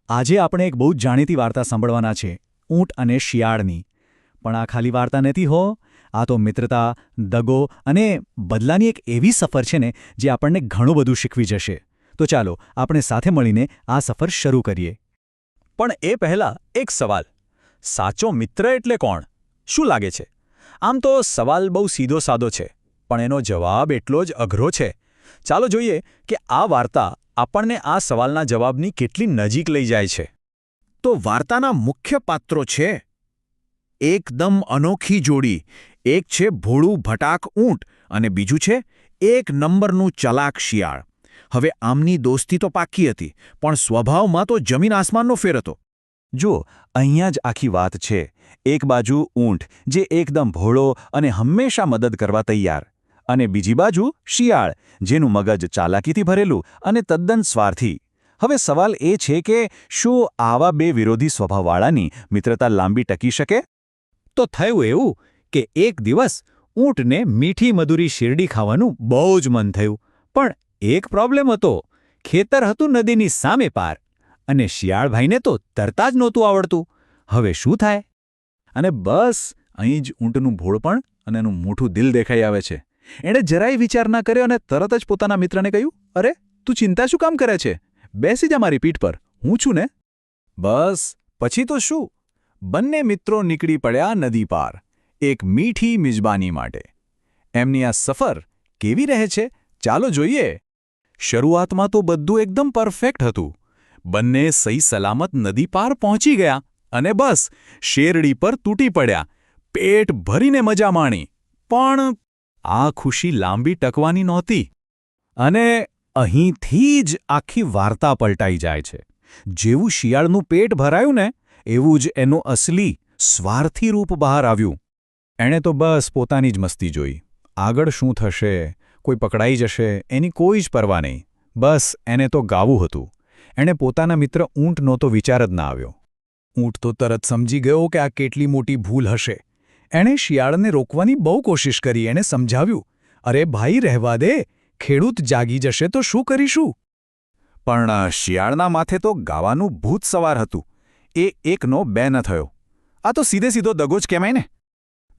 આજે આપણે એક બહુ જ જાણીતી વાર્તા સાંભળવાના છે, ઊંટ અને શિયાળની. પણ આ ખાલી વાર્તા નથી હો, આ તો મિત્રતા, દગો અને બદલાની એક એવી સફર છે ને જે આપણને ઘણું બધું શીખવી જશે. તો ચાલો આપણે સાથે મળીને આ સફર શરૂ કરીએ. પણ એ પહેલાં એક સવાલ. સાચો મિત્ર એટલે કોણ? શું લાગે છે? આમ તો સવાલ બહુ સીધો સાદો છે, પણ એનો જવાબ એટલો જ અઘરો છે. ચાલો જોઈએ કે આ વાર્તા આપણને આ સવાલના જવાબની કેટલી નજીક લઈ જાય છે. તો વાર્તાના મુખ્ય પાત્રો છે એકદમ અનોખી જોડી. એક છે ભોળું ભટાક ઊંટ અને બીજું છે એક નંબરનું ચલાક શિયાળ. હવે આમની દોસ્તી તો પાક્કી હતી, પણ સ્વભાવમાં તો જમીન આસમાનનો ફેર હતો. જુઓ, અહીંયા જ આખી વાત છે. એક બાજુ ઊંટ જે એકદમ ભોળો અને હંમેશા મદદ કરવા તૈયાર, અને બીજી બાજુ શિયાળ જેનું મગજ ચાલાકીથી ભરેલું અને તદ્દન સ્વાર્થી. હવે સવાલ એ છે કે શું આવા બે વિરોધી સ્વભાવવાળાની મિત્રતા લાંબી ટકી શકે? તો થયું એવું કે એક દિવસ ઊંટને મીઠી મધુરી શેરડી ખાવાનું બહુ જ મન થયું, પણ એક પ્રોબ્લેમ હતો. ખેતર હતું નદીની સામે પાર, અને શિયાળભાઈને તો તરતા જ નહોતું આવડતું. હવે શું થાય? અને બસ અહીં જ ઊંટનું ભોળપણ અને એનું મોટું દિલ દેખાઈ આવે છે. એણે જરાય વિચાર ના કર્યો અને તરત જ પોતાના મિત્રને કહ્યું, અરે તું ચિંતા શું કામ કરે છે? બેસી જા મારી પીઠ પર, હું છું ને. બસ પછી તો શું? બંને મિત્રો નીકળી પડ્યા નદી પાર, એક મીઠી મિજબાની માટે. એમની આ સફર કેવી રહે છે ચાલો જોઈએ. શરૂઆતમાં તો બધું એકદમ પરફેક્ટ હતું. બંને સહી સલામત નદી પાર પહોંચી ગયા અને બસ શેરડી પર તૂટી પડ્યા, પેટ ભરીને મજા માણી. પણ આ ખુશી લાંબી ટકવાની નહોતી. અને અહીંથી જ આખી વાર્તા પલટાઈ જાય છે. જેવું શિયાળનું પેટ ભરાયું ને, એવું જ એનું અસલી, સ્વાર્થી રૂપ બહાર આવ્યું. એણે તો બસ પોતાની જ મસ્તી જોઈ. આગળ શું થશે, કોઈ પકડાઈ જશે, એની કોઈ જ પરવા નહીં. બસ એને તો ગાવું હતું. એણે પોતાના મિત્ર ઊંટનો તો વિચાર જ ના આવ્યો. ઊંટ તો તરત સમજી ગયો કે આ કેટલી મોટી ભૂલ હશે. એણે શિયાળને રોકવાની બહુ કોશિશ કરી. એણે સમજાવ્યું, અરે ભાઈ રહેવા દે, ખેડૂત જાગી જશે તો શું કરીશું? પણ શિયાળના માથે તો ગાવાનું ભૂત સવાર હતું. એ એકનો બે ન થયો. આ તો સીધે સીધો દગો જ કહેવાય ને.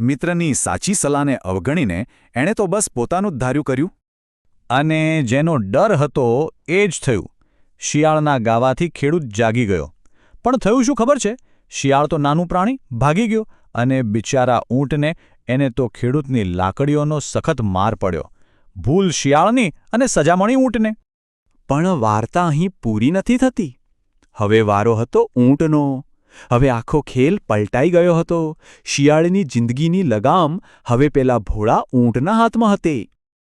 મિત્રની સાચી સલાહને અવગણીને એણે તો બસ પોતાનું જ ધાર્યું કર્યું. અને જેનો ડર હતો એ જ થયું. શિયાળના ગાવાથી ખેડૂત જાગી ગયો. પણ થયું શું ખબર છે? શિયાળ તો નાનું પ્રાણી, ભાગી ગયો, અને બિચારા ઊંટને, એને તો ખેડૂતની લાકડીઓનો સખત માર પડ્યો. ભૂલ શિયાળની અને સજા મળી ઊંટને. પણ વાર્તા અહીં પૂરી નથી થતી. હવે વારો હતો ઊંટનો. હવે આખો ખેલ પલટાઈ ગયો હતો. શિયાળની જિંદગીની લગામ હવે પેલા ભોળા ઊંટના હાથમાં હતી.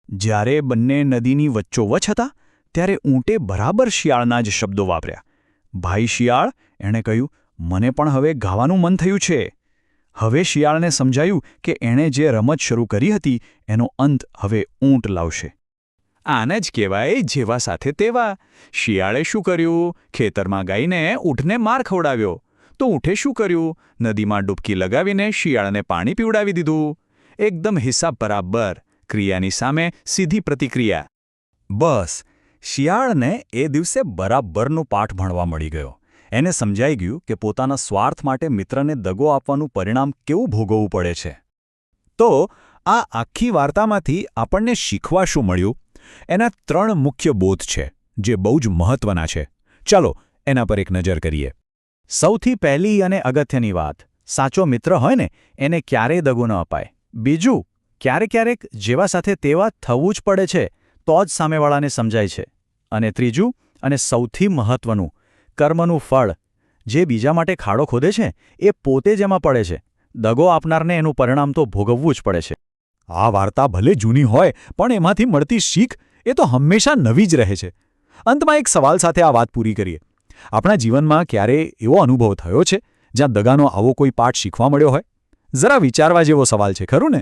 જ્યારે બંને નદીની વચ્ચોવચ હતા, ત્યારે ઊંટે બરાબર શિયાળના જ શબ્દો વાપર્યા. ભાઈ શિયાળ, એણે કહ્યું, મને પણ હવે ગાવાનું મન થયું છે. હવે શિયાળને સમજાયું કે એણે જે રમત શરૂ કરી હતી એનો અંત હવે ઊંટ લાવશે. આને જ કહેવાય જેવા સાથે તેવા. શિયાળે શું કર્યું? ખેતરમાં ગાઈને ઊંટને માર ખવડાવ્યો. તો ઊંટે શું કર્યું? નદીમાં ડૂબકી લગાવીને શિયાળને પાણી પીવડાવી દીધું. એકદમ હિસાબ બરાબર. ક્રિયાની સામે સીધી પ્રતિક્રિયા. બસ શિયાળને એ દિવસે બરાબરનો પાઠ ભણવા મળી ગયો. એને સમજાઈ ગયું કે પોતાના સ્વાર્થ માટે મિત્રને દગો આપવાનું પરિણામ કેવું ભોગવવું પડે છે. તો આ આખી વાર્તામાંથી આપણને શીખવા શું મળ્યું? એના 3 મુખ્ય બોધ છે, જે બહુ જ મહત્વના છે. ચાલો એના પર એક નજર કરીએ. સૌથી પહેલી અને અગત્યની વાત, સાચો મિત્ર હોય ને એને ક્યારેય દગો ન અપાય. બીજું, ક્યારેક જેવા સાથે તેવા થવું જ પડે છે, તો જ સામેવાળાને સમજાય છે. અને ત્રીજું અને સૌથી મહત્વનું, કર્મનું ફળ. જે બીજા માટે ખાડો ખોદે છે એ પોતે જ એમાં પડે છે. દગો આપનારને એનું પરિણામ તો ભોગવવું જ પડે છે. આ વાર્તા ભલે જૂની હોય, પણ એમાંથી મળતી શીખ એ તો હંમેશા નવી જ રહે છે. અંતમાં એક સવાલ સાથે આ વાત પૂરી કરીએ. આપણા જીવનમાં ક્યારે એવો અનુભવ થયો છે જ્યાં દગાનો આવો કોઈ પાઠ શીખવા મળ્યો હોય? જરા વિચારવા જેવો સવાલ છે, ખરું ને?